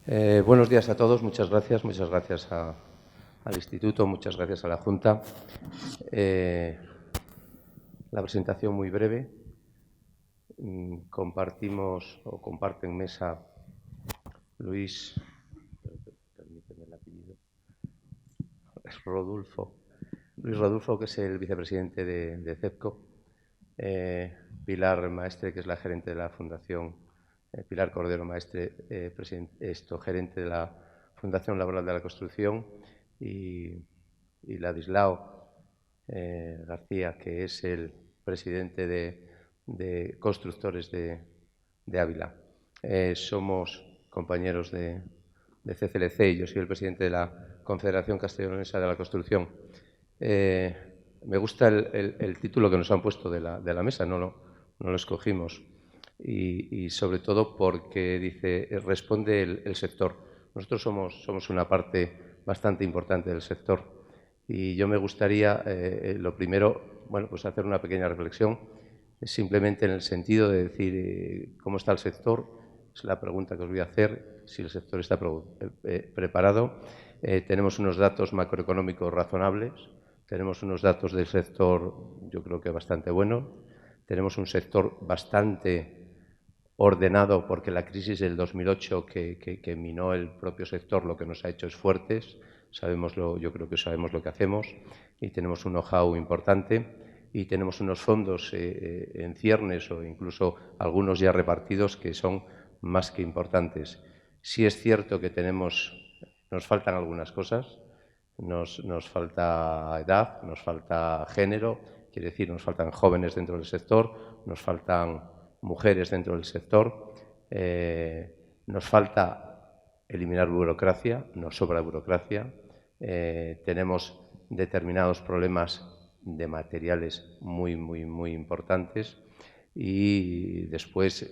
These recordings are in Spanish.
Buenos días a todos. Muchas gracias al Instituto, muchas gracias a la Junta. La presentación muy breve. Comparten mesa Luis, permíteme el apellido, Luis Rodulfo, que es el vicepresidente de CEPCO, Pilar Maestre, que es la gerente de la Fundación, Pilar Cordero Maestre, gerente de la Fundación Laboral de la Construcción, y Ladislao García, que es el presidente de Constructores de Ávila. Somos compañeros de CCLC y yo soy el presidente de la Confederación Castellonesa de la Construcción. Me gusta el título que nos han puesto de la mesa, no lo escogimos. Y sobre todo porque dice, responde el sector. Nosotros somos una parte bastante importante del sector. Y yo me gustaría, lo primero, pues hacer una pequeña reflexión, simplemente en el sentido de decir cómo está el sector. Es la pregunta que os voy a hacer, si el sector está preparado. Tenemos unos datos macroeconómicos razonables, tenemos unos datos del sector, yo creo que bastante buenos. Tenemos un sector bastante ordenado, porque la crisis del 2008 que minó el propio sector lo que nos ha hecho es fuertes. Yo creo que sabemos lo que hacemos y tenemos un know-how importante y tenemos unos fondos en ciernes o incluso algunos ya repartidos que son más que importantes. Sí es cierto que nos faltan algunas cosas, nos falta edad, nos falta género, quiere decir, nos faltan jóvenes dentro del sector, nos faltan mujeres dentro del sector, nos falta eliminar burocracia, nos sobra burocracia, tenemos determinados problemas de materiales muy importantes y después,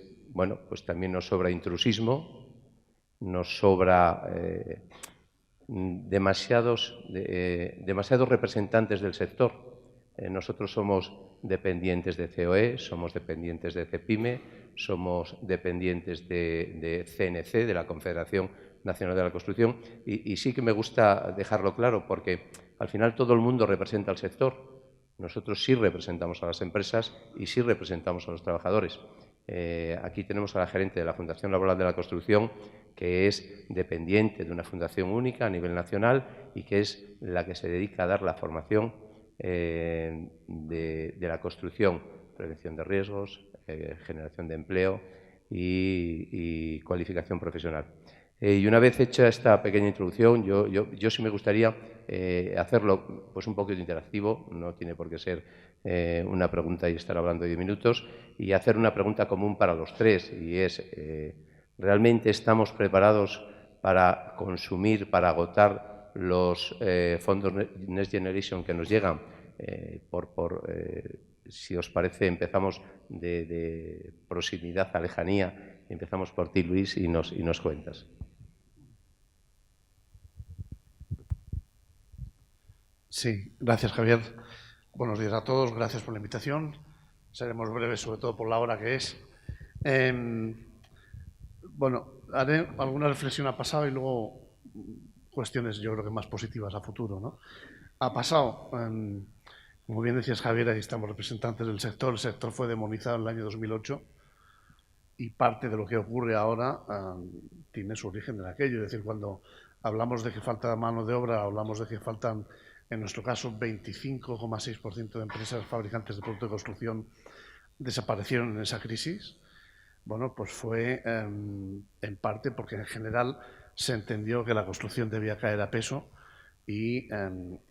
pues también nos sobra intrusismo, nos sobra demasiados representantes del sector. Nosotros somos dependientes de COE, somos dependientes de CEPIME, somos dependientes de CNC, de la Confederación Nacional de la Construcción, y sí que me gusta dejarlo claro porque al final todo el mundo representa al sector. Nosotros sí representamos a las empresas y sí representamos a los trabajadores. Aquí tenemos a la gerente de la Fundación Laboral de la Construcción, que es dependiente de una fundación única a nivel nacional y que es la que se dedica a dar la formación de la construcción, prevención de riesgos, generación de empleo y cualificación profesional. Y una vez hecha esta pequeña introducción, yo sí me gustaría hacerlo pues un poquito interactivo, no tiene por qué ser una pregunta y estar hablando 10 minutos, y hacer una pregunta común para los tres, y es, ¿realmente estamos preparados para consumir, para agotar los fondos Next Generation que nos llegan? Si os parece, empezamos de proximidad a lejanía. Empezamos por ti, Luis, y nos cuentas. Sí, gracias, Javier. Buenos días a todos, gracias por la invitación. Seremos breves, sobre todo por la hora que es. Haré alguna reflexión a pasado y luego cuestiones, yo creo que más positivas a futuro, ¿no? A pasado, como bien decías, Javier, ahí estamos representantes del sector. El sector fue demonizado en el año 2008 y parte de lo que ocurre ahora tiene su origen en aquello. Es decir, cuando hablamos de que falta mano de obra, hablamos de que faltan, en nuestro caso, 25,6% de empresas fabricantes de productos de construcción desaparecieron en esa crisis. Bueno, pues fue en parte porque en general se entendió que la construcción debía caer a peso y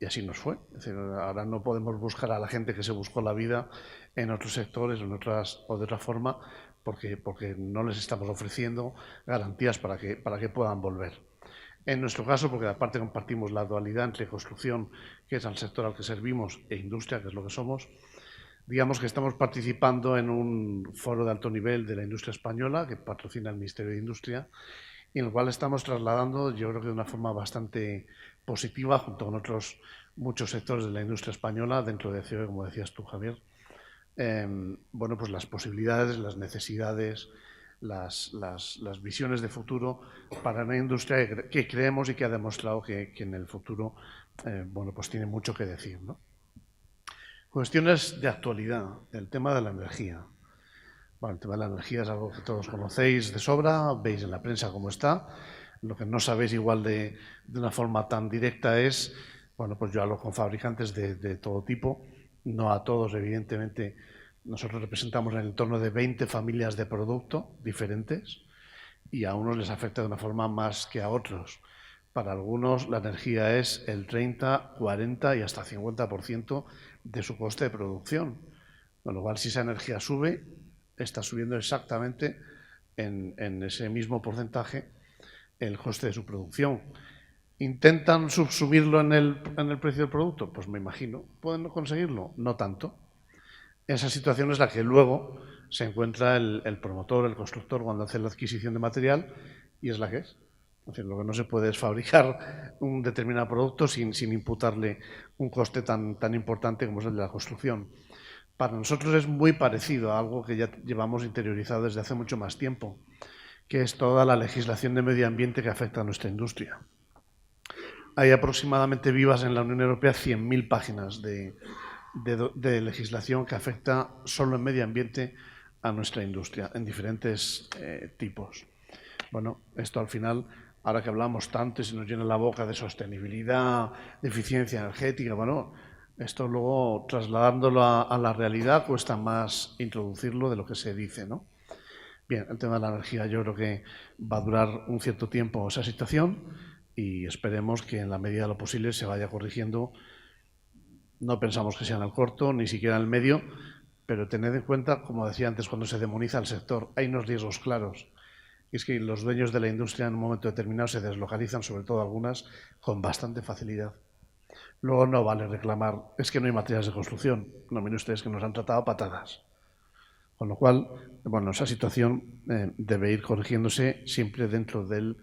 así nos fue. Es decir, ahora no podemos buscar a la gente que se buscó la vida en otros sectores o de otra forma porque no les estamos ofreciendo garantías para que puedan volver. En nuestro caso, porque aparte compartimos la dualidad entre construcción, que es el sector al que servimos, e industria, que es lo que somos, digamos que estamos participando en un foro de alto nivel de la industria española que patrocina el Ministerio de Industria y en el cual estamos trasladando, yo creo que de una forma bastante positiva, junto con otros muchos sectores de la industria española, dentro de COE, como decías tú, Javier, pues las posibilidades, las necesidades las visiones de futuro para una industria que creemos y que ha demostrado que en el futuro bueno, pues tiene mucho que decir, ¿no? Cuestiones de actualidad, el tema de la energía. Bueno, el tema de la energía es algo que todos conocéis de sobra, veis en la prensa cómo está. Lo que no sabéis igual de una forma tan directa es, bueno, pues yo hablo con fabricantes de todo tipo, no a todos, evidentemente. Nosotros representamos en el entorno de 20 familias de producto diferentes y a unos les afecta de una forma más que a otros. Para algunos la energía es el 30, 40 y hasta 50% de su coste de producción. Con lo cual, si esa energía sube, está subiendo exactamente en ese mismo porcentaje el coste de su producción. ¿Intentan subsumirlo en el precio del producto? Pues me imagino. ¿Pueden conseguirlo? No tanto. Esa situación es la que luego se encuentra el promotor, el constructor, cuando hace la adquisición de material, y es la que es. Es decir, lo que no se puede es fabricar un determinado producto sin imputarle un coste tan importante como es el de la construcción. Para nosotros es muy parecido a algo que ya llevamos interiorizado desde hace mucho más tiempo, que es toda la legislación de medio ambiente que afecta a nuestra industria. Hay aproximadamente vivas en la Unión Europea 100.000 páginas de legislación que afecta solo en medio ambiente a nuestra industria, en diferentes tipos. Bueno, esto al final, ahora que hablamos tanto y se nos llena la boca de sostenibilidad, de eficiencia energética, bueno, esto luego trasladándolo a la realidad cuesta más introducirlo de lo que se dice, ¿no? Bien, el tema de la energía yo creo que va a durar un cierto tiempo esa situación y esperemos que en la medida de lo posible se vaya corrigiendo. No pensamos que sea en el corto, ni siquiera en el medio, pero tened en cuenta, como decía antes, cuando se demoniza el sector, hay unos riesgos claros. Y es que los dueños de la industria en un momento determinado se deslocalizan, sobre todo algunas, con bastante facilidad. Luego no vale reclamar, es que no hay materiales de construcción. No, miren ustedes que nos han tratado patadas. Con lo cual, bueno, esa situación debe ir corrigiéndose siempre dentro del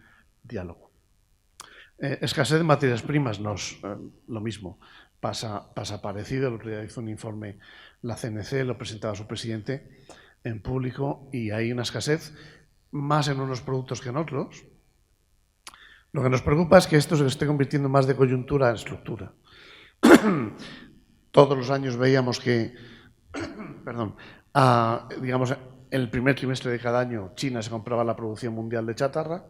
diálogo. Escasez de materias primas, lo mismo. Pasa parecido. El otro día hizo un informe la CNC, lo presentaba su presidente en público y hay una escasez más en unos productos que en otros. Lo que nos preocupa es que esto se esté convirtiendo más de coyuntura en estructura. Todos los años veíamos que, digamos, en el primer trimestre de cada año China se compraba la producción mundial de chatarra,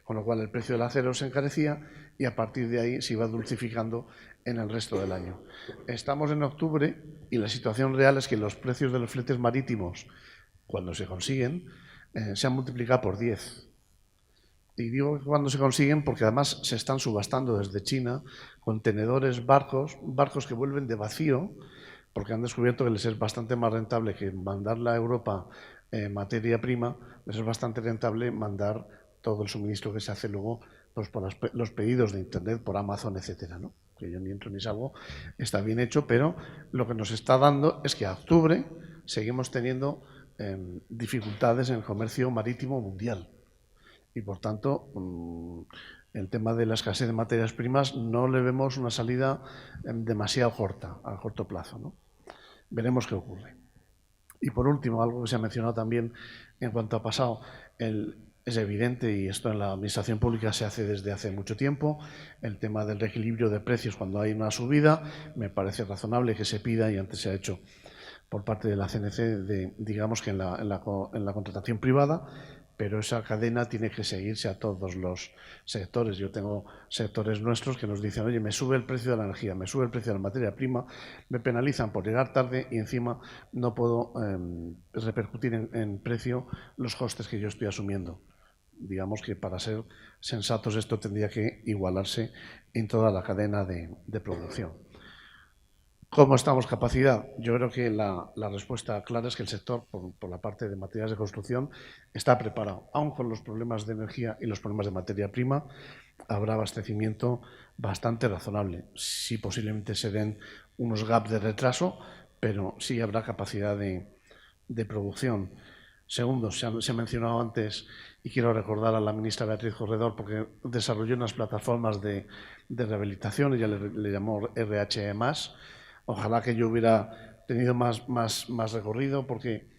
con lo cual el precio del acero se encarecía y a partir de ahí se iba dulcificando en el resto del año. Estamos en octubre y la situación real es que los precios de los fletes marítimos, cuando se consiguen, se han multiplicado por 10. Y digo cuando se consiguen porque además se están subastando desde China contenedores, barcos que vuelven de vacío porque han descubierto que les es bastante más rentable que mandarla a Europa materia prima, les es bastante rentable mandar todo el suministro que se hace luego pues, por los pedidos de Internet, por Amazon, etcétera, ¿no? Que yo ni entro ni salgo, está bien hecho, pero lo que nos está dando es que a octubre seguimos teniendo dificultades en el comercio marítimo mundial. Y por tanto, el tema de la escasez de materias primas no le vemos una salida demasiado corta, a corto plazo, ¿no? Veremos qué ocurre. Y por último, algo que se ha mencionado también en cuanto a pasado, es evidente, y esto en la administración pública se hace desde hace mucho tiempo, el tema del reequilibrio de precios cuando hay una subida, me parece razonable que se pida, y antes se ha hecho por parte de la CNC, digamos que en la contratación privada, pero esa cadena tiene que seguirse a todos los sectores. Yo tengo sectores nuestros que nos dicen, oye, me sube el precio de la energía, me sube el precio de la materia prima, me penalizan por llegar tarde y encima no puedo repercutir en precio los costes que yo estoy asumiendo. Digamos que para ser sensatos esto tendría que igualarse en toda la cadena de producción. ¿Cómo estamos capacidad? Yo creo que la respuesta clara es que el sector, por la parte de materiales de construcción, está preparado. Aun con los problemas de energía y los problemas de materia prima, habrá abastecimiento bastante razonable. Sí, posiblemente se den unos gaps de retraso, pero sí habrá capacidad de producción. Segundo, se ha mencionado antes, y quiero recordar a la ministra Beatriz Corredor, porque desarrolló unas plataformas de rehabilitación, ella le llamó RHE+. Ojalá que yo hubiera tenido más recorrido, porque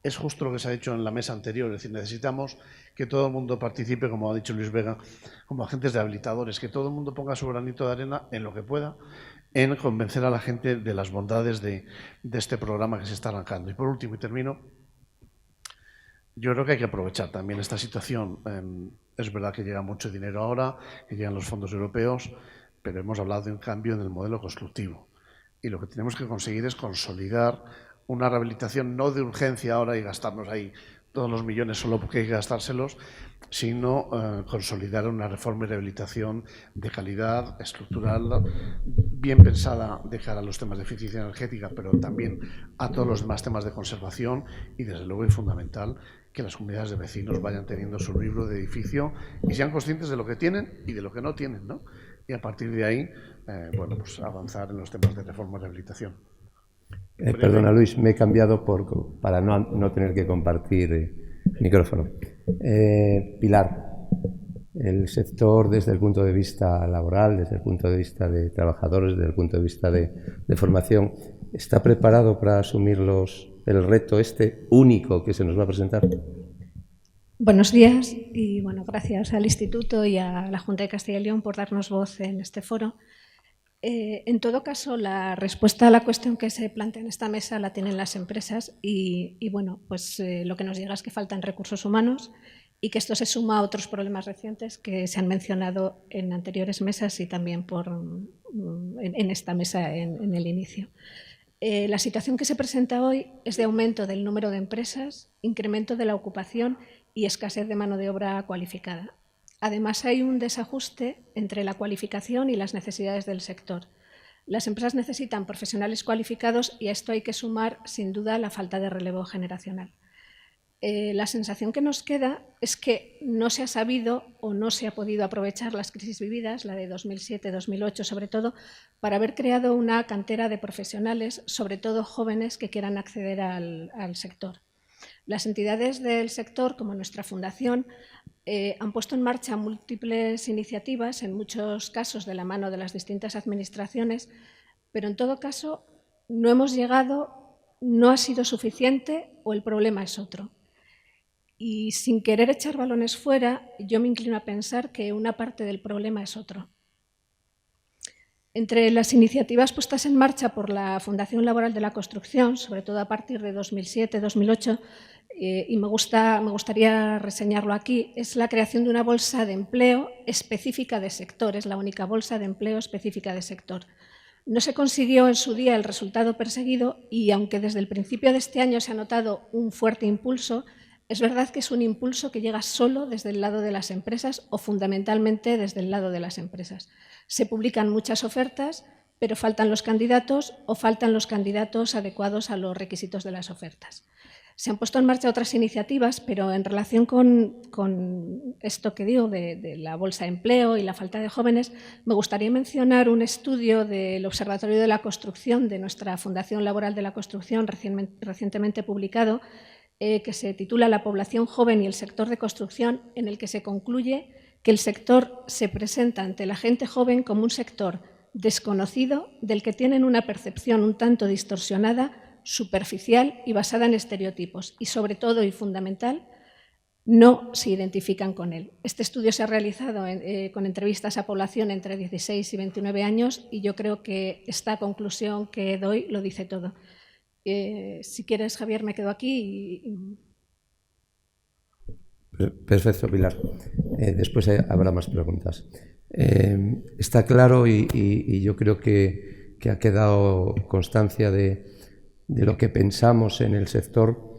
es justo lo que se ha dicho en la mesa anterior, es decir, necesitamos que todo el mundo participe, como ha dicho Luis Vega, como agentes rehabilitadores, que todo el mundo ponga su granito de arena en lo que pueda, en convencer a la gente de las bondades de este programa que se está arrancando. Y por último, y termino, yo creo que hay que aprovechar también esta situación. Es verdad que llega mucho dinero ahora, que llegan los fondos europeos, pero hemos hablado de un cambio en el modelo constructivo. Y lo que tenemos que conseguir es consolidar una rehabilitación no de urgencia ahora y gastarnos ahí todos los millones solo porque hay que gastárselos, sino consolidar una reforma y rehabilitación de calidad, estructural, bien pensada de cara a los temas de eficiencia energética, pero también a todos los demás temas de conservación y, desde luego, y fundamental, que las comunidades de vecinos vayan teniendo su libro de edificio y sean conscientes de lo que tienen y de lo que no tienen, ¿no? Y a partir de ahí, bueno, pues avanzar en los temas de reforma y rehabilitación. Perdona, Luis, me he cambiado para no tener que compartir micrófono. Pilar, el sector desde el punto de vista laboral, desde el punto de vista de trabajadores, desde el punto de vista de formación, ¿está preparado para asumir el reto único que se nos va a presentar? Buenos días y bueno, gracias al Instituto y a la Junta de Castilla y León por darnos voz en este foro. En todo caso, la respuesta a la cuestión que se plantea en esta mesa la tienen las empresas y bueno, pues lo que nos llega es que faltan recursos humanos y que esto se suma a otros problemas recientes que se han mencionado en anteriores mesas y también en esta mesa en el inicio. La situación que se presenta hoy es de aumento del número de empresas, incremento de la ocupación y escasez de mano de obra cualificada. Además, hay un desajuste entre la cualificación y las necesidades del sector. Las empresas necesitan profesionales cualificados y a esto hay que sumar, sin duda, la falta de relevo generacional. La sensación que nos queda es que no se ha sabido o no se ha podido aprovechar las crisis vividas, la de 2007-2008 sobre todo, para haber creado una cantera de profesionales, sobre todo jóvenes, que quieran acceder al sector. Las entidades del sector, como nuestra fundación, han puesto en marcha múltiples iniciativas, en muchos casos de la mano de las distintas administraciones, pero en todo caso no hemos llegado, no ha sido suficiente o el problema es otro. Y sin querer echar balones fuera, yo me inclino a pensar que una parte del problema es otro. Entre las iniciativas puestas en marcha por la Fundación Laboral de la Construcción, sobre todo a partir de 2007-2008, y me gustaría reseñarlo aquí, es la creación de una bolsa de empleo específica de sector, es la única bolsa de empleo específica de sector. No se consiguió en su día el resultado perseguido y, aunque desde el principio de este año se ha notado un fuerte impulso, es verdad que es un impulso que llega solo desde el lado de las empresas o fundamentalmente desde el lado de las empresas. Se publican muchas ofertas, pero faltan los candidatos o faltan los candidatos adecuados a los requisitos de las ofertas. Se han puesto en marcha otras iniciativas, pero en relación con esto que digo de la bolsa de empleo y la falta de jóvenes, me gustaría mencionar un estudio del Observatorio de la Construcción de nuestra Fundación Laboral de la Construcción recientemente publicado, que se titula La población joven y el sector de construcción, en el que se concluye que el sector se presenta ante la gente joven como un sector desconocido del que tienen una percepción un tanto distorsionada, superficial y basada en estereotipos y, sobre todo y fundamental, no se identifican con él. Este estudio se ha realizado con entrevistas a población entre 16 y 29 años y yo creo que esta conclusión que doy lo dice todo. Si quieres, Javier, me quedo aquí. Perfecto, Pilar. Después habrá más preguntas. Está claro y yo creo que ha quedado constancia de lo que pensamos en el sector,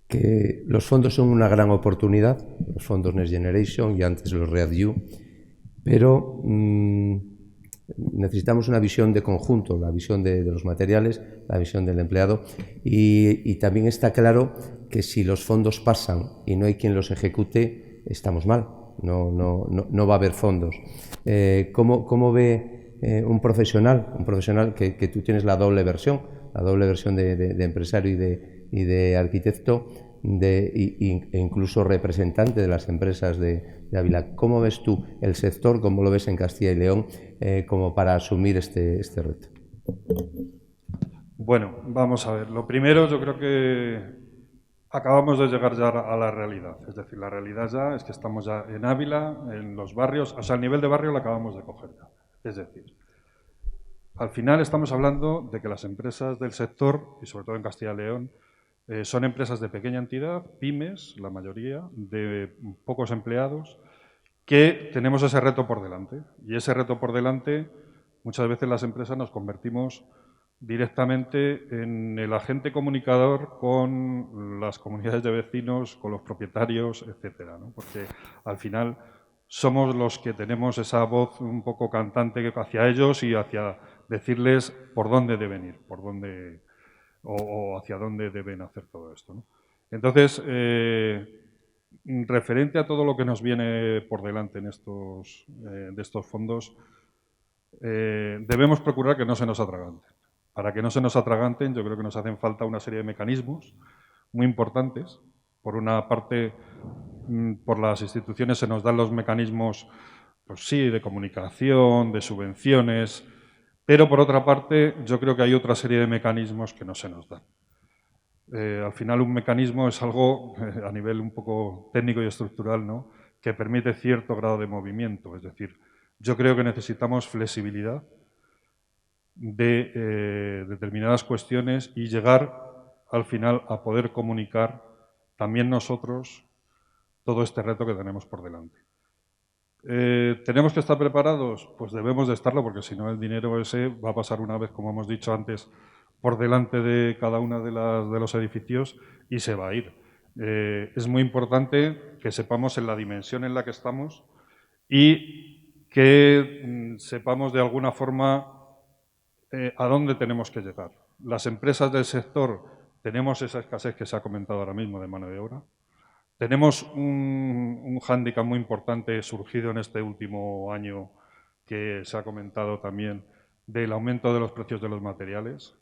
que los fondos son una gran oportunidad, los fondos Next Generation y antes los REACT-EU, pero necesitamos una visión de conjunto, la visión de los materiales, la visión del empleado y también está claro que si los fondos pasan y no hay quien los ejecute, estamos mal, no va a haber fondos. ¿Cómo ve un profesional que tú tienes la doble versión de empresario y de arquitecto e incluso representante de las empresas de Ávila? ¿Cómo ves tú el sector, cómo lo ves en Castilla y León, como para asumir este reto? Bueno, vamos a ver. Lo primero, yo creo que acabamos de llegar ya a la realidad. Es decir, la realidad ya es que estamos ya en Ávila, en los barrios, o sea, el nivel de barrio lo acabamos de coger ya. Es decir, al final estamos hablando de que las empresas del sector, y sobre todo en Castilla y León, son empresas de pequeña entidad, pymes, la mayoría, de pocos empleados, que tenemos ese reto por delante. Y ese reto por delante, muchas veces las empresas nos convertimos directamente en el agente comunicador con las comunidades de vecinos, con los propietarios, etcétera, ¿no? Porque al final somos los que tenemos esa voz un poco cantante hacia ellos y hacia decirles por dónde deben ir, por dónde o hacia dónde deben hacer todo esto, ¿no? Entonces, referente a todo lo que nos viene por delante en de estos fondos, debemos procurar que no se nos atraganten. Para que no se nos atraganten, yo creo que nos hacen falta una serie de mecanismos muy importantes. Por una parte, por las instituciones se nos dan los mecanismos, pues sí, de comunicación, de subvenciones, pero por otra parte, yo creo que hay otra serie de mecanismos que no se nos dan. Al final, un mecanismo es algo a nivel un poco técnico y estructural, ¿no?, que permite cierto grado de movimiento. Es decir, yo creo que necesitamos flexibilidad de determinadas cuestiones y llegar al final a poder comunicar también nosotros todo este reto que tenemos por delante. ¿Tenemos que estar preparados? Pues debemos de estarlo, porque si no el dinero ese va a pasar una vez, como hemos dicho antes, por delante de cada uno de los edificios y se va a ir. Es muy importante que sepamos en la dimensión en la que estamos y que sepamos de alguna forma a dónde tenemos que llegar. Las empresas del sector tenemos esa escasez que se ha comentado ahora mismo de mano de obra. Tenemos un hándicap muy importante surgido en este último año que se ha comentado también del aumento de los precios de los materiales.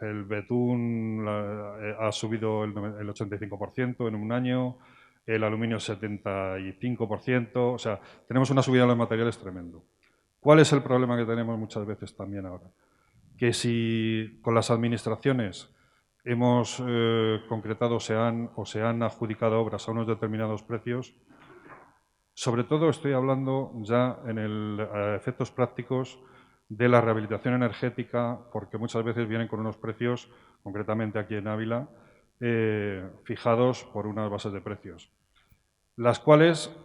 El betún ha subido el 85% en un año, el aluminio 75%, o sea, tenemos una subida de los materiales tremendo. ¿Cuál es el problema que tenemos muchas veces también ahora? Que si con las administraciones hemos concretado o se han adjudicado obras a unos determinados precios, sobre todo estoy hablando ya en efectos prácticos de la rehabilitación energética, porque muchas veces vienen con unos precios, concretamente aquí en Ávila, fijados por unas bases de precios, las cuales,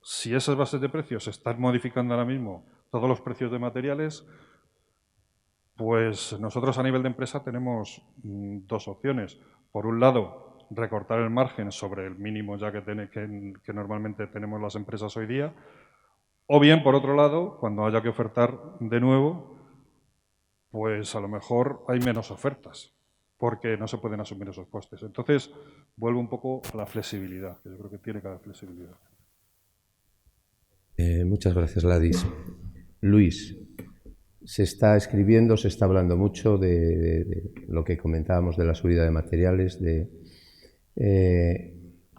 si esas bases de precios se están modificando ahora mismo todos los precios de materiales, pues nosotros a nivel de empresa tenemos dos opciones. Por un lado, recortar el margen sobre el mínimo ya que normalmente tenemos las empresas hoy día, o bien, por otro lado, cuando haya que ofertar de nuevo, pues a lo mejor hay menos ofertas, porque no se pueden asumir esos costes. Entonces, vuelvo un poco a la flexibilidad, que yo creo que tiene que haber flexibilidad. Muchas gracias, Ladis. Luis, se está escribiendo, se está hablando mucho de lo que comentábamos de la subida de materiales,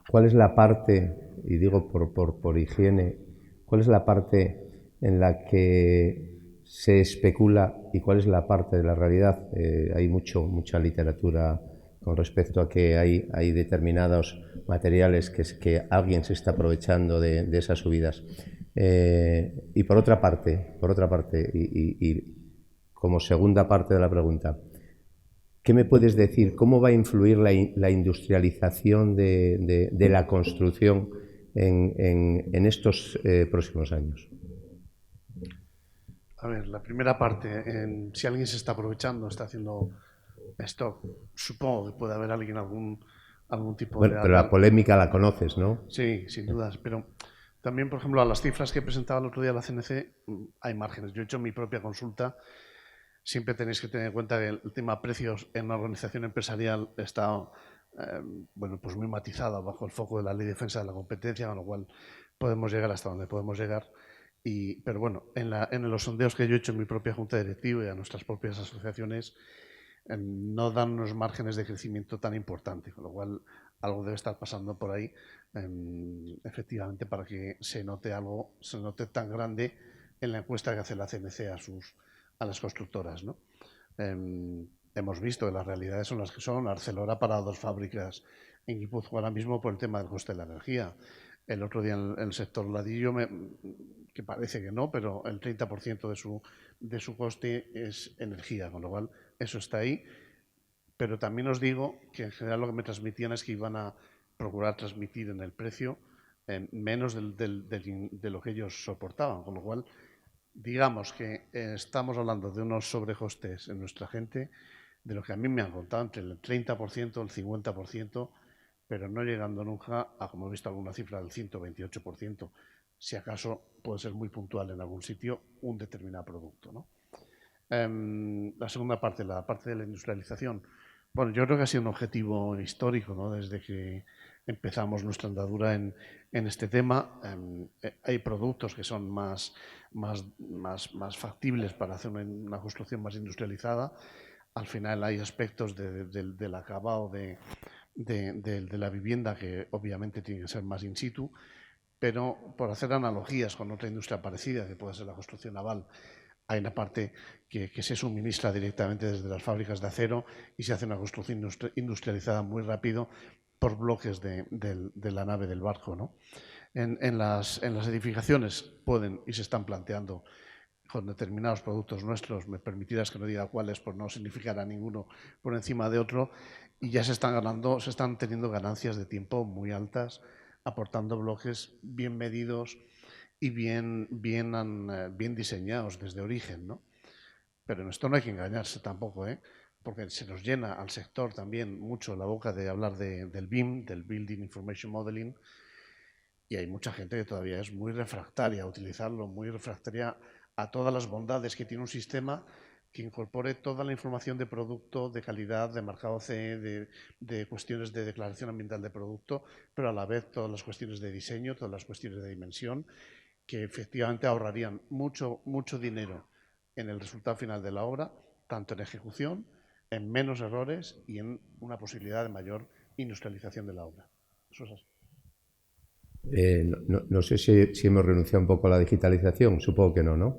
¿cuál es la parte, y digo por higiene, cuál es la parte en la que se especula y cuál es la parte de la realidad? Hay mucha literatura con respecto a que hay determinados materiales que alguien se está aprovechando de esas subidas. Y por otra parte, y como segunda parte de la pregunta, ¿qué me puedes decir? ¿Cómo va a influir la industrialización de la construcción en estos próximos años? A ver, la primera parte, si alguien se está aprovechando, está haciendo stock, supongo que puede haber algún tipo de... Pero la polémica la conoces, ¿no? Sí, sin dudas, pero también, por ejemplo, a las cifras que presentaba el otro día la CNC, hay márgenes. Yo he hecho mi propia consulta. Siempre tenéis que tener en cuenta que el tema precios en una organización empresarial está pues muy matizada bajo el foco de la Ley de Defensa de la Competencia, con lo cual podemos llegar hasta donde podemos llegar. Pero bueno, en los sondeos que yo he hecho en mi propia junta directiva y a nuestras propias asociaciones, no dan unos márgenes de crecimiento tan importantes, con lo cual algo debe estar pasando por ahí, efectivamente, para que se note tan grande en la encuesta que hace la CNC a las constructoras, ¿no? hemos visto que las realidades son las que son. Arcelor ha parado 2 fábricas en Guipúzcoa ahora mismo por el tema del coste de la energía. El otro día en el sector ladrillo, que parece que no, pero el 30% de su coste es energía, con lo cual eso está ahí. Pero también os digo que en general lo que me transmitían es que iban a procurar transmitir en el precio menos de lo que ellos soportaban, con lo cual digamos que estamos hablando de unos sobrecostes en nuestra gente de lo que a mí me han contado, entre el 30% y el 50%, pero no llegando nunca a, como he visto alguna cifra, del 128%, si acaso puede ser muy puntual en algún sitio un determinado producto, ¿no? La segunda parte, la parte de la industrialización. Bueno, yo creo que ha sido un objetivo histórico, ¿no? Desde que empezamos nuestra andadura en este tema. Hay productos que son más factibles para hacer una construcción más industrializada. Al final hay aspectos del acabado de la vivienda que obviamente tienen que ser más in situ, pero por hacer analogías con otra industria parecida, que puede ser la construcción naval, hay una parte que se suministra directamente desde las fábricas de acero y se hace una construcción industrializada muy rápido por bloques de la nave del barco, ¿no? En las edificaciones pueden y se están planteando con determinados productos nuestros, me permitirás que no diga cuáles por no significar a ninguno por encima de otro, y ya se están teniendo ganancias de tiempo muy altas, aportando bloques bien medidos y bien diseñados desde origen, ¿no? Pero en esto no hay que engañarse tampoco, ¿eh? Porque se nos llena al sector también mucho la boca de hablar del BIM, del Building Information Modeling, y hay mucha gente que todavía es muy refractaria a utilizarlo, muy refractaria a todas las bondades que tiene un sistema que incorpore toda la información de producto, de calidad, de marcado CE, de cuestiones de declaración ambiental de producto, pero a la vez todas las cuestiones de diseño, todas las cuestiones de dimensión, que efectivamente ahorrarían mucho dinero en el resultado final de la obra, tanto en ejecución, en menos errores y en una posibilidad de mayor industrialización de la obra. Eso es así. No sé si hemos renunciado un poco a la digitalización, supongo que no, ¿no?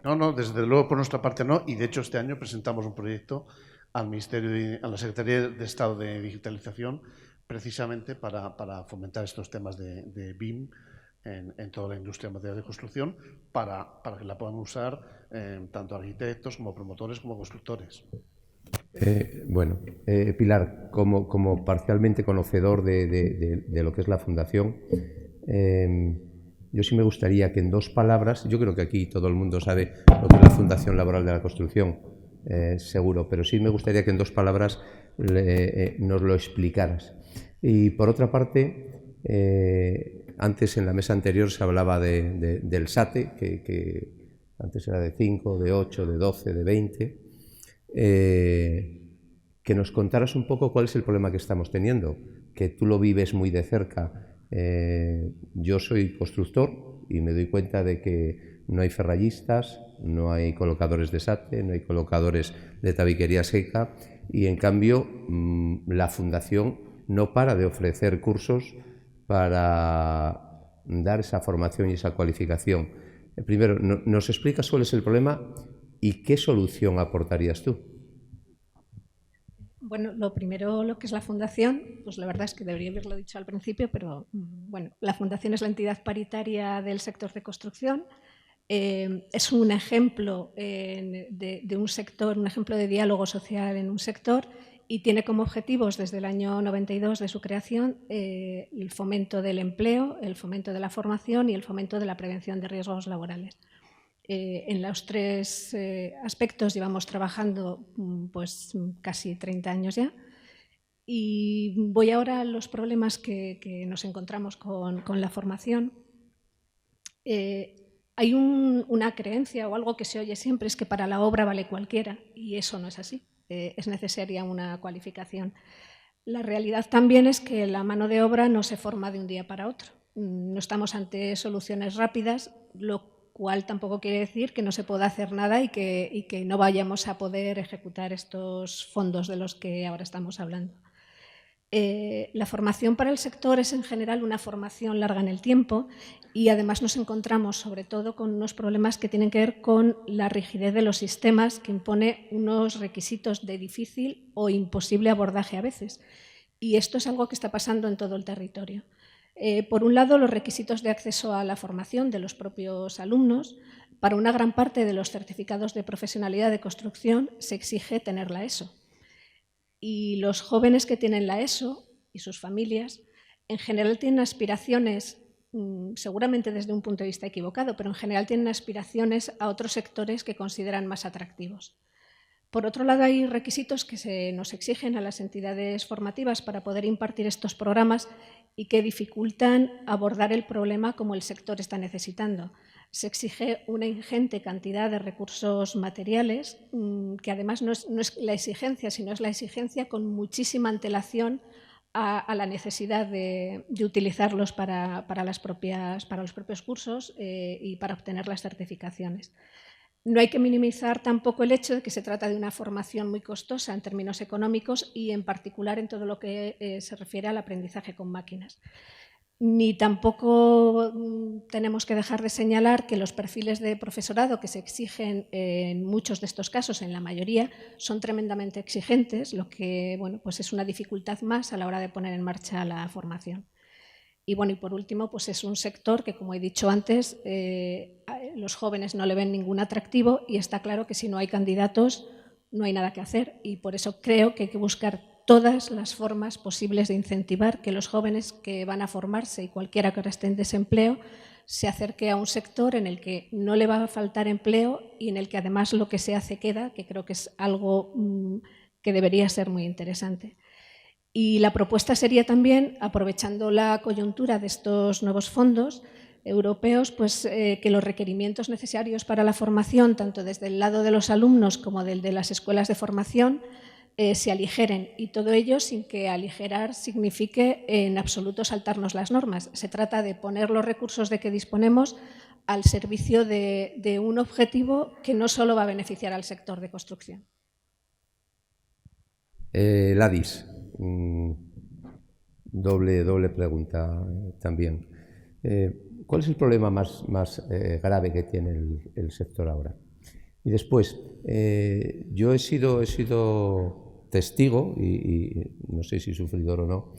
No, desde luego por nuestra parte no, y de hecho este año presentamos un proyecto al Ministerio, a la Secretaría de Estado de Digitalización, precisamente para fomentar estos temas de BIM en toda la industria de materiales de construcción, para que la puedan usar tanto arquitectos como promotores como constructores. Pilar, como parcialmente conocedor de lo que es la Fundación, yo sí me gustaría que en 2 palabras, yo creo que aquí todo el mundo sabe lo que es la Fundación Laboral de la Construcción, seguro, pero sí me gustaría que en 2 palabras nos lo explicaras. Y por otra parte, antes en la mesa anterior se hablaba del SATE, que antes era de 5, de 8, de 12, de 20. Que nos contaras un poco cuál es el problema que estamos teniendo, que tú lo vives muy de cerca. Yo soy constructor y me doy cuenta de que no hay ferrallistas, no hay colocadores de SATE, no hay colocadores de tabiquería seca y en cambio la Fundación no para de ofrecer cursos para dar esa formación y esa cualificación. Primero, ¿nos explicas cuál es el problema y qué solución aportarías tú? Bueno, lo primero, lo que es la Fundación, pues la verdad es que debería haberlo dicho al principio, pero bueno, la Fundación es la entidad paritaria del sector de construcción. Es un ejemplo de un sector, un ejemplo de diálogo social en un sector y tiene como objetivos desde el año 92 de su creación el fomento del empleo, el fomento de la formación y el fomento de la prevención de riesgos laborales. En los 3 aspectos llevamos trabajando pues casi 30 años ya y voy ahora a los problemas que nos encontramos con la formación. Hay una creencia o algo que se oye siempre, es que para la obra vale cualquiera y eso no es así, es necesaria una cualificación. La realidad también es que la mano de obra no se forma de un día para otro. No estamos ante soluciones rápidas, lo cual tampoco quiere decir que no se pueda hacer nada y que no vayamos a poder ejecutar estos fondos de los que ahora estamos hablando. La formación para el sector es en general una formación larga en el tiempo y además nos encontramos sobre todo con unos problemas que tienen que ver con la rigidez de los sistemas que impone unos requisitos de difícil o imposible abordaje a veces. Y esto es algo que está pasando en todo el territorio. Por un lado, los requisitos de acceso a la formación de los propios alumnos. Para una gran parte de los certificados de profesionalidad de construcción se exige tener la ESO. Y los jóvenes que tienen la ESO y sus familias, en general tienen aspiraciones, seguramente desde un punto de vista equivocado, pero en general tienen aspiraciones a otros sectores que consideran más atractivos. Por otro lado, hay requisitos que se nos exigen a las entidades formativas para poder impartir estos programas y que dificultan abordar el problema como el sector está necesitando. Se exige una ingente cantidad de recursos materiales, que además no es la exigencia, sino es la exigencia con muchísima antelación a la necesidad de utilizarlos para los propios cursos y para obtener las certificaciones. No hay que minimizar tampoco el hecho de que se trata de una formación muy costosa en términos económicos y en particular en todo lo que se refiere al aprendizaje con máquinas. Ni tampoco tenemos que dejar de señalar que los perfiles de profesorado que se exigen en muchos de estos casos, en la mayoría, son tremendamente exigentes, lo que pues es una dificultad más a la hora de poner en marcha la formación. Y por último, pues es un sector que, como he dicho antes, los jóvenes no le ven ningún atractivo y está claro que si no hay candidatos no hay nada que hacer y por eso creo que hay que buscar todas las formas posibles de incentivar que los jóvenes que van a formarse y cualquiera que ahora esté en desempleo se acerque a un sector en el que no le va a faltar empleo y en el que además lo que se hace queda, que creo que es algo que debería ser muy interesante. Y la propuesta sería también, aprovechando la coyuntura de estos nuevos fondos europeos, pues que los requerimientos necesarios para la formación, tanto desde el lado de los alumnos como del de las escuelas de formación, se aligeren, y todo ello sin que aligerar signifique en absoluto saltarnos las normas. Se trata de poner los recursos de que disponemos al servicio de un objetivo que no solo va a beneficiar al sector de construcción. Ladis, doble pregunta también. ¿Cuál es el problema más grave que tiene el sector ahora? Y después, yo he sido testigo, y no sé si sufridor o no,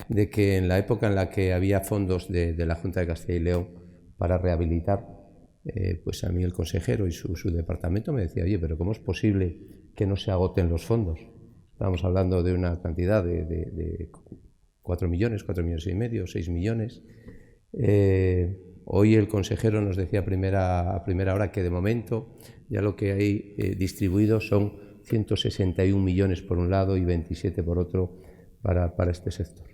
de que en la época en la que había fondos de la Junta de Castilla y León para rehabilitar, pues a mí el consejero y su departamento me decía, oye, pero ¿cómo es posible que no se agoten los fondos? Estábamos hablando de una cantidad de 4 millones, 4 millones y medio, 6 millones. Hoy el consejero nos decía a primera hora que de momento ya lo que hay distribuido son 161 millones por un lado y 27 por otro para este sector.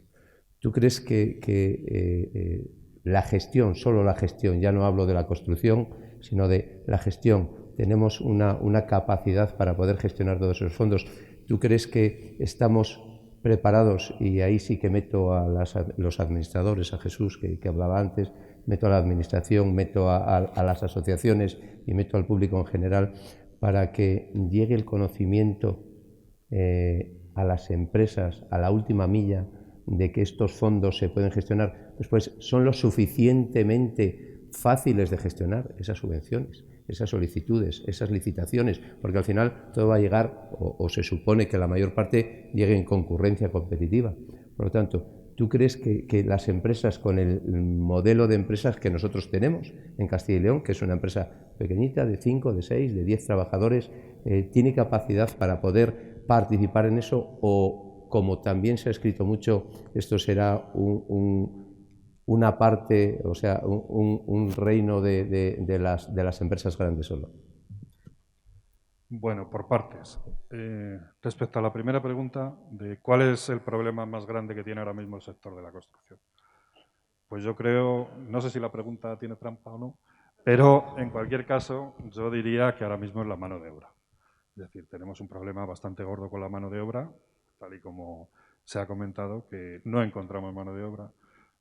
¿Tú crees que la gestión, solo la gestión, ya no hablo de la construcción, sino de la gestión, tenemos una capacidad para poder gestionar todos esos fondos? ¿Tú crees que estamos preparados? Y ahí sí que meto a los administradores, a Jesús, que hablaba antes, meto a la administración, meto a las asociaciones y meto al público en general, para que llegue el conocimiento a las empresas, a la última milla, de que estos fondos se pueden gestionar. Después, son lo suficientemente fáciles de gestionar esas subvenciones, esas solicitudes, esas licitaciones, porque al final todo va a llegar, o se supone que la mayor parte llegue en concurrencia competitiva. Por lo tanto, ¿tú crees que las empresas, con el modelo de empresas que nosotros tenemos en Castilla y León, que es una empresa pequeñita, de 5, de 6, de 10 trabajadores, tiene capacidad para poder participar en eso? O, como también se ha escrito mucho, esto será una parte, o sea, un reino de las empresas grandes solo. Bueno, por partes. Respecto a la primera pregunta de cuál es el problema más grande que tiene ahora mismo el sector de la construcción. Pues yo creo, no sé si la pregunta tiene trampa o no, pero en cualquier caso yo diría que ahora mismo es la mano de obra. Es decir, tenemos un problema bastante gordo con la mano de obra, tal y como se ha comentado, que no encontramos mano de obra.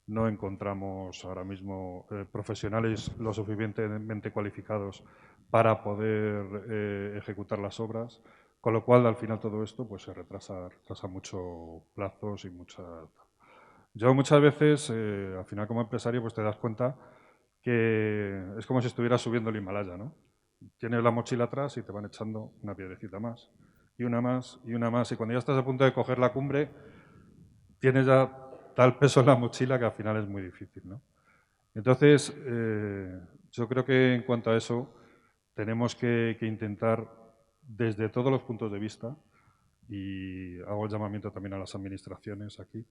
No encontramos ahora mismo profesionales lo suficientemente cualificados para poder ejecutar las obras. Con lo cual, al final, todo esto pues se retrasa mucho plazos y mucha... Yo muchas veces, al final como empresario, pues te das cuenta que es como si estuvieras subiendo el Himalaya, ¿no? Tienes la mochila atrás y te van echando una piedrecita más, y una más, y una más. Y cuando ya estás a punto de coger la cumbre, tienes ya tal peso en la mochila que al final es muy difícil, ¿no? Entonces, yo creo que en cuanto a eso, tenemos que intentar, desde todos los puntos de vista, y hago el llamamiento también a las administraciones aquí,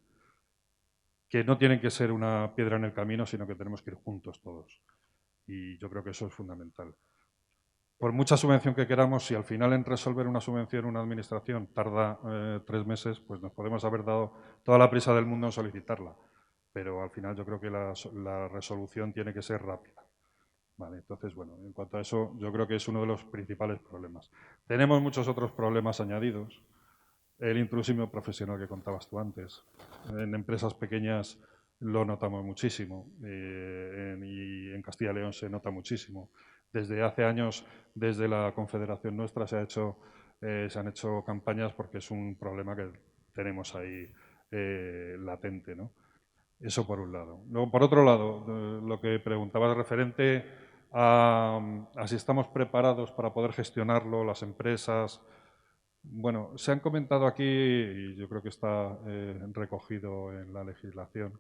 que no tienen que ser una piedra en el camino, sino que tenemos que ir juntos todos. Y yo creo que eso es fundamental. Por mucha subvención que queramos, si al final en resolver una subvención una administración tarda 3 meses, pues nos podemos haber dado toda la prisa del mundo en solicitarla. Pero al final yo creo que la resolución tiene que ser rápida. Vale, entonces, bueno, en cuanto a eso, yo creo que es uno de los principales problemas. Tenemos muchos otros problemas añadidos. El intrusismo profesional que contabas tú antes. En empresas pequeñas lo notamos muchísimo y en Castilla y León se nota muchísimo. Desde hace años, desde la Confederación nuestra, se han hecho campañas porque es un problema que tenemos ahí latente, ¿no? Eso por un lado. Luego, por otro lado, lo que preguntabas referente a si estamos preparados para poder gestionarlo, las empresas. Bueno, se han comentado aquí, y yo creo que está recogido en la legislación,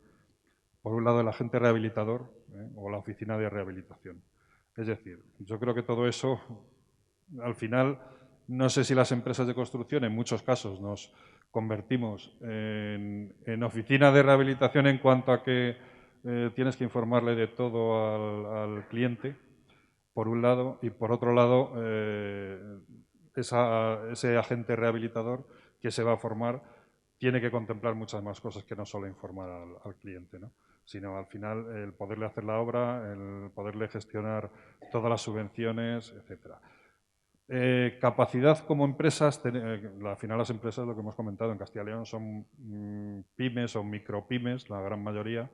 por un lado el agente rehabilitador o la oficina de rehabilitación. Es decir, yo creo que todo eso, al final, no sé si las empresas de construcción, en muchos casos, nos convertimos en oficina de rehabilitación en cuanto a que tienes que informarle de todo al cliente, por un lado, y por otro lado, ese agente rehabilitador que se va a formar tiene que contemplar muchas más cosas que no solo informar al cliente, ¿no? Sino al final el poderle hacer la obra, el poderle gestionar todas las subvenciones, etcétera. Capacidad como empresas, al final las empresas, lo que hemos comentado en Castilla y León, son pymes o micropymes, la gran mayoría,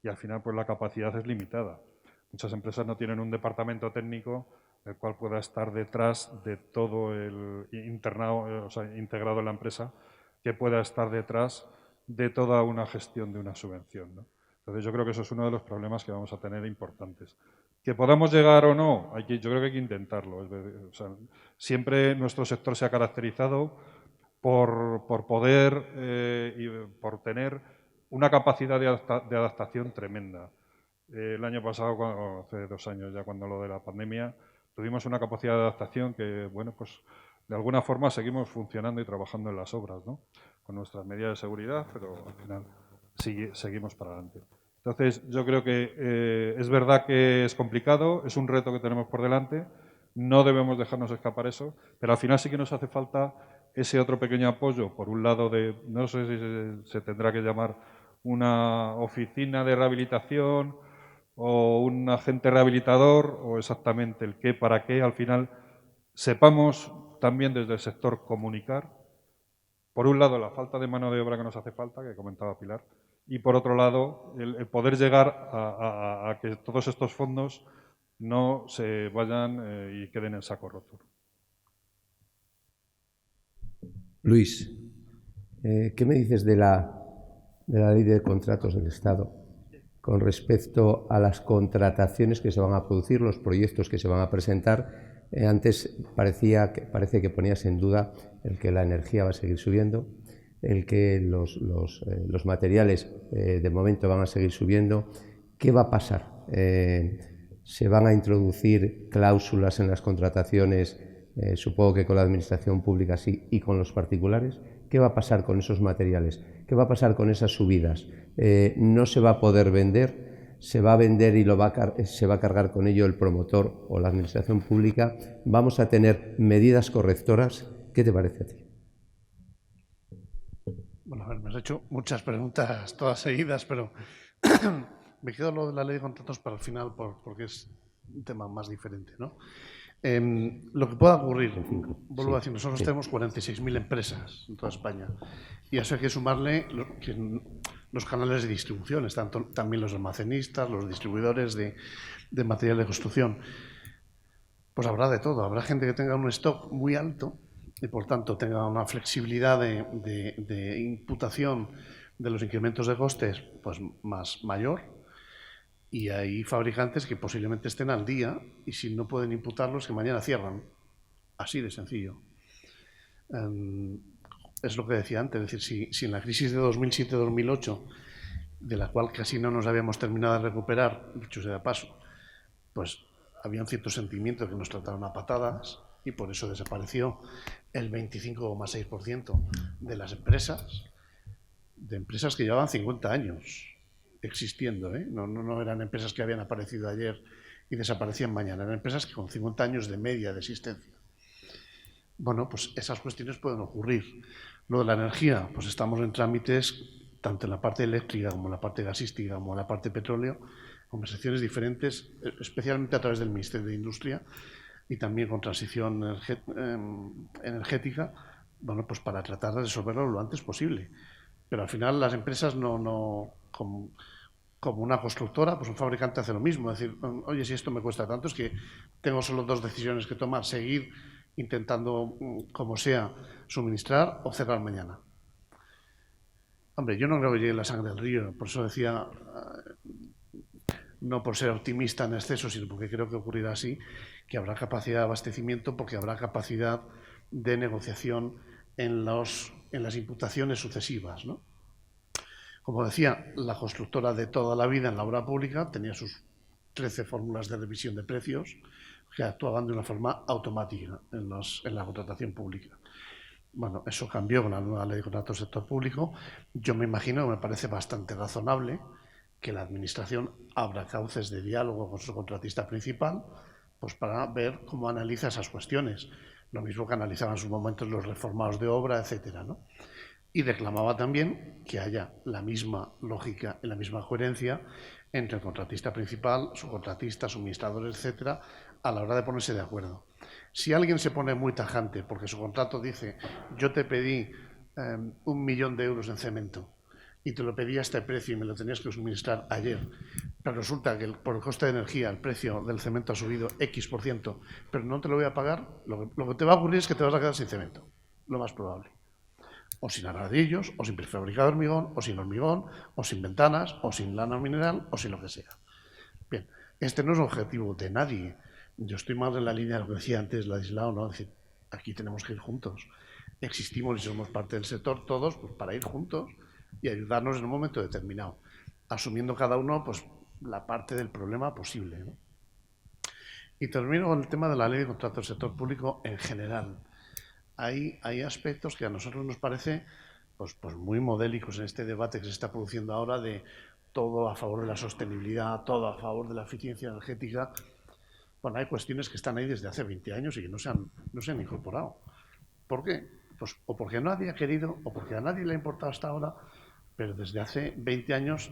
y al final pues la capacidad es limitada. Muchas empresas no tienen un departamento técnico el cual pueda estar detrás de todo el integrado en la empresa, que pueda estar detrás de toda una gestión de una subvención, ¿no? Entonces yo creo que eso es uno de los problemas que vamos a tener importantes. Que podamos llegar o no, yo creo que hay que intentarlo. Siempre nuestro sector se ha caracterizado por poder y por tener una capacidad de adaptación tremenda. El año pasado, hace 2 años ya, cuando lo de la pandemia, tuvimos una capacidad de adaptación que, bueno, pues de alguna forma seguimos funcionando y trabajando en las obras, ¿no? Con nuestras medidas de seguridad, pero al final seguimos para adelante. Entonces, yo creo que es verdad que es complicado, es un reto que tenemos por delante, no debemos dejarnos escapar eso, pero al final sí que nos hace falta ese otro pequeño apoyo, por un lado no sé si se tendrá que llamar una oficina de rehabilitación o un agente rehabilitador, o exactamente el qué, para qué, al final sepamos también desde el sector comunicar. Por un lado, la falta de mano de obra que nos hace falta, que comentaba Pilar, y por otro lado, el poder llegar a que todos estos fondos no se vayan y queden en saco roto. Luis, ¿qué me dices de la ley de contratos del Estado con respecto a las contrataciones que se van a producir, los proyectos que se van a presentar? Antes parece que ponías en duda el que la energía va a seguir subiendo, el que los materiales de momento van a seguir subiendo. ¿Qué va a pasar? ¿Se van a introducir cláusulas en las contrataciones, supongo que con la administración pública sí, y con los particulares? ¿Qué va a pasar con esos materiales? ¿Qué va a pasar con esas subidas? ¿No se va a poder vender? ¿Se va a vender y se va a cargar con ello el promotor o la administración pública? ¿Vamos a tener medidas correctoras? ¿Qué te parece a ti? Bueno, a ver, me has hecho muchas preguntas todas seguidas, pero me quedo lo de la ley de contratos para el final porque es un tema más diferente, ¿no? Lo que pueda ocurrir, vuelvo a decir, nosotros tenemos 46.000 empresas en toda España y a eso hay que sumarle los canales de distribución, están también los almacenistas, los distribuidores de material de construcción. Pues habrá de todo, habrá gente que tenga un stock muy alto y por tanto tenga una flexibilidad de imputación de los incrementos de costes pues mayor, y hay fabricantes que posiblemente estén al día y si no pueden imputarlos que mañana cierran, así de sencillo. Es lo que decía antes, es decir, si en la crisis de 2007-2008, de la cual casi no nos habíamos terminado de recuperar, dicho sea de paso, pues había un cierto sentimiento que nos trataron a patadas y por eso desapareció el 25,6% de las empresas, que llevaban 50 años existiendo, ¿eh? No eran empresas que habían aparecido ayer y desaparecían mañana, eran empresas que con 50 años de media de existencia. Bueno, pues esas cuestiones pueden ocurrir. Lo de la energía, pues estamos en trámites, tanto en la parte eléctrica como en la parte gasística, como en la parte petróleo, conversaciones diferentes, especialmente a través del Ministerio de Industria y también con transición energética, bueno, pues para tratar de resolverlo lo antes posible. Pero al final las empresas como una constructora, pues un fabricante hace lo mismo, es decir, oye, si esto me cuesta tanto, es que tengo solo dos decisiones que tomar, seguir intentando, como sea, suministrar o cerrar mañana. Hombre, yo no creo que llegue la sangre al río, por eso decía, no por ser optimista en exceso, sino porque creo que ocurrirá así, que habrá capacidad de abastecimiento porque habrá capacidad de negociación en las imputaciones sucesivas, ¿no? Como decía, la constructora de toda la vida en la obra pública tenía sus 13 fórmulas de revisión de precios que actuaban de una forma automática en la contratación pública. Bueno, eso cambió con la nueva ley de contratos del sector público. Yo me imagino, me parece bastante razonable que la Administración abra cauces de diálogo con su contratista principal, pues para ver cómo analiza esas cuestiones. Lo mismo que analizaban en sus momentos los reformados de obra, etcétera, ¿no? Y reclamaba también que haya la misma lógica y la misma coherencia entre el contratista principal, subcontratista, suministradores, etcétera, a la hora de ponerse de acuerdo. Si alguien se pone muy tajante porque su contrato dice yo te pedí 1.000.000 de euros en cemento y te lo pedí a este precio y me lo tenías que suministrar ayer, pero resulta que por el coste de energía el precio del cemento ha subido X%, pero no te lo voy a pagar, lo que te va a ocurrir es que te vas a quedar sin cemento, lo más probable. O sin ladrillos, o sin prefabricado hormigón, o sin hormigón, o sin ventanas, o sin lana mineral, o sin lo que sea. Bien, este no es un objetivo de nadie. Yo estoy más en la línea de lo que decía antes Ladislao, ¿no? Es decir, aquí tenemos que ir juntos. Existimos y somos parte del sector todos pues, para ir juntos y ayudarnos en un momento determinado, asumiendo cada uno pues, la parte del problema posible, ¿no? Y termino con el tema de la ley de contratos del sector público en general. Hay aspectos que a nosotros nos parece pues muy modélicos en este debate que se está produciendo ahora de todo a favor de la sostenibilidad, todo a favor de la eficiencia energética. Bueno, hay cuestiones que están ahí desde hace 20 años y que no se han incorporado. ¿Por qué? Pues o porque nadie ha querido o porque a nadie le ha importado hasta ahora, pero desde hace 20 años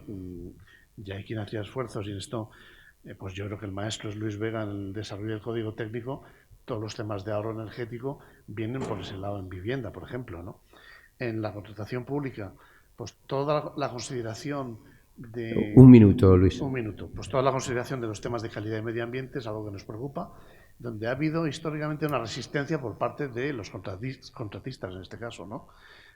ya hay quien hacía esfuerzos y en esto, pues yo creo que el maestro es Luis Vega en el desarrollo del código técnico. Todos los temas de ahorro energético vienen por ese lado en vivienda, por ejemplo, ¿no? En la contratación pública, pues toda la consideración de... Un minuto, Luis. Un minuto. Pues toda la consideración de los temas de calidad y medio ambiente es algo que nos preocupa, donde ha habido históricamente una resistencia por parte de los contratistas en este caso, ¿no?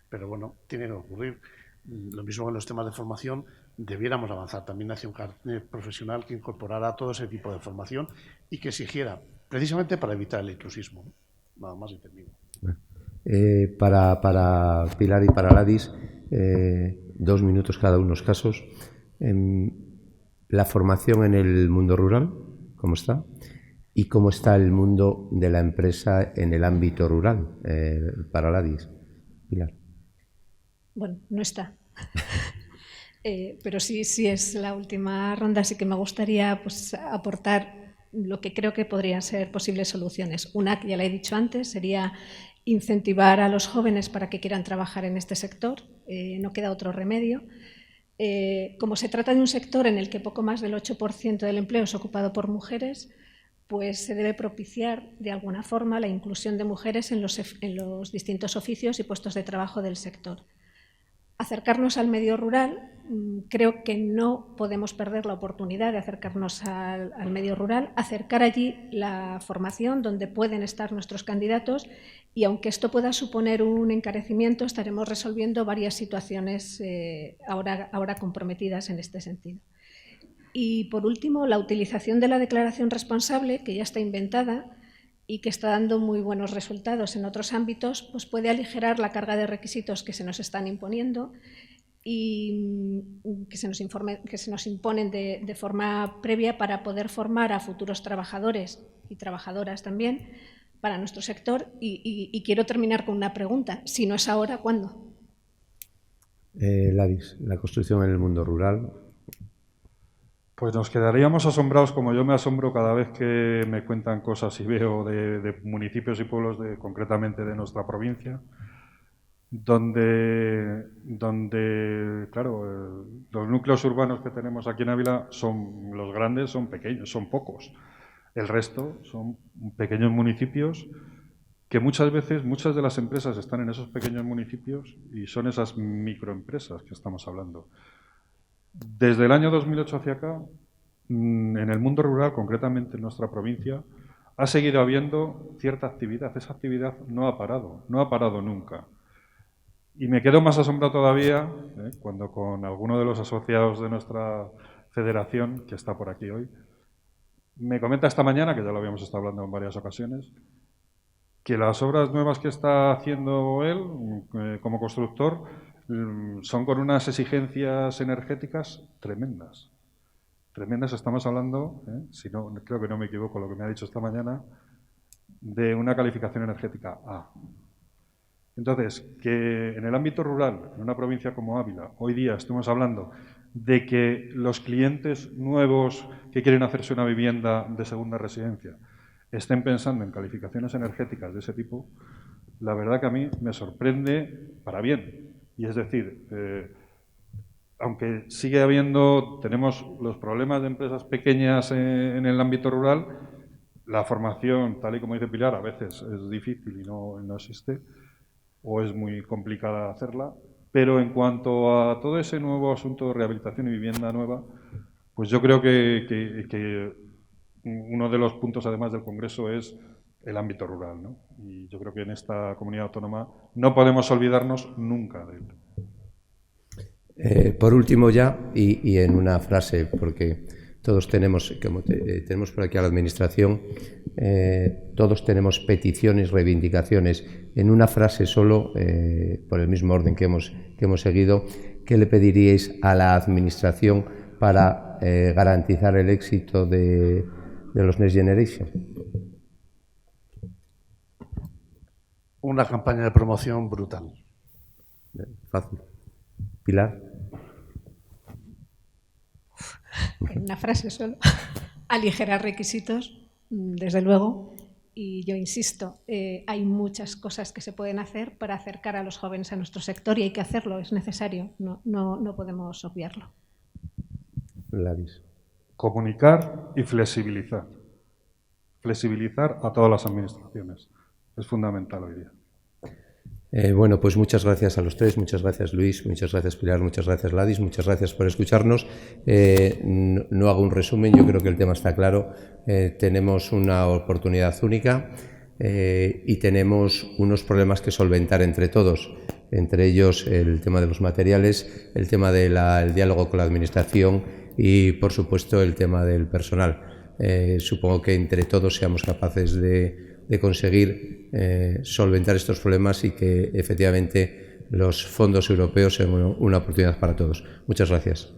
Pero bueno, tiene que ocurrir. Lo mismo en los temas de formación, debiéramos avanzar también hacia un carnet profesional que incorporara todo ese tipo de formación y que exigiera, precisamente para evitar el intrusismo. Nada más y termino. Para Pilar y para Ladis, 2 minutos cada uno los casos. La formación en el mundo rural, ¿cómo está? ¿Y cómo está el mundo de la empresa en el ámbito rural? Para Ladis. Pilar. Bueno, no está. Pero sí es la última ronda, así que me gustaría pues, aportar lo que creo que podrían ser posibles soluciones. Una, que ya la he dicho antes, sería incentivar a los jóvenes para que quieran trabajar en este sector. No queda otro remedio. Como se trata de un sector en el que poco más del 8% del empleo es ocupado por mujeres, pues se debe propiciar de alguna forma la inclusión de mujeres en los distintos oficios y puestos de trabajo del sector. Acercarnos al medio rural, creo que no podemos perder la oportunidad de acercarnos al medio rural, acercar allí la formación donde pueden estar nuestros candidatos y aunque esto pueda suponer un encarecimiento, estaremos resolviendo varias situaciones ahora comprometidas en este sentido. Y, por último, la utilización de la declaración responsable, que ya está inventada y que está dando muy buenos resultados en otros ámbitos, pues puede aligerar la carga de requisitos que se nos están imponiendo y que se nos imponen de forma previa para poder formar a futuros trabajadores y trabajadoras también para nuestro sector. Y quiero terminar con una pregunta. Si no es ahora, ¿cuándo? Ladis, la construcción en el mundo rural. Pues nos quedaríamos asombrados, como yo me asombro cada vez que me cuentan cosas y veo de municipios y pueblos, concretamente de nuestra provincia, donde claro, los núcleos urbanos que tenemos aquí en Ávila son los grandes, son pequeños, son pocos. El resto son pequeños municipios que muchas veces, muchas de las empresas están en esos pequeños municipios y son esas microempresas que estamos hablando. Desde el año 2008 hacia acá, en el mundo rural, concretamente en nuestra provincia, ha seguido habiendo cierta actividad. Esa actividad no ha parado nunca. Y me quedo más asombrado todavía cuando con alguno de los asociados de nuestra federación, que está por aquí hoy, me comenta esta mañana, que ya lo habíamos estado hablando en varias ocasiones, que las obras nuevas que está haciendo él como constructor son con unas exigencias energéticas tremendas. Tremendas, estamos hablando, si no, creo que no me equivoco lo que me ha dicho esta mañana, de una calificación energética A. Entonces, que en el ámbito rural, en una provincia como Ávila, hoy día estemos hablando de que los clientes nuevos que quieren hacerse una vivienda de segunda residencia estén pensando en calificaciones energéticas de ese tipo, la verdad que a mí me sorprende para bien. Y es decir, aunque sigue habiendo, tenemos los problemas de empresas pequeñas en el ámbito rural, la formación, tal y como dice Pilar, a veces es difícil y no existe, o es muy complicada hacerla, pero en cuanto a todo ese nuevo asunto de rehabilitación y vivienda nueva, pues yo creo que uno de los puntos, además del Congreso, es el ámbito rural, ¿no? Y yo creo que en esta comunidad autónoma no podemos olvidarnos nunca de él. Por último ya, y en una frase, porque todos tenemos, como tenemos por aquí a la Administración, todos tenemos peticiones, reivindicaciones. En una frase solo, por el mismo orden que hemos seguido, ¿qué le pediríais a la Administración para garantizar el éxito de los Next Generation? Una campaña de promoción brutal. Fácil. Pilar. En una frase solo. Aligerar requisitos, desde luego. Y yo insisto, hay muchas cosas que se pueden hacer para acercar a los jóvenes a nuestro sector y hay que hacerlo, es necesario. No podemos obviarlo. Ladis. Comunicar y flexibilizar. Flexibilizar a todas las administraciones. Es fundamental hoy día. Bueno, pues muchas gracias a los tres, muchas gracias Luis, muchas gracias Pilar, muchas gracias Ladis, muchas gracias por escucharnos. No hago un resumen, yo creo que el tema está claro. Tenemos una oportunidad única y tenemos unos problemas que solventar entre todos, entre ellos el tema de los materiales, el tema del diálogo con la Administración y, por supuesto, el tema del personal. Supongo que entre todos seamos capaces de conseguir solventar estos problemas y que efectivamente los fondos europeos sean una oportunidad para todos. Muchas gracias.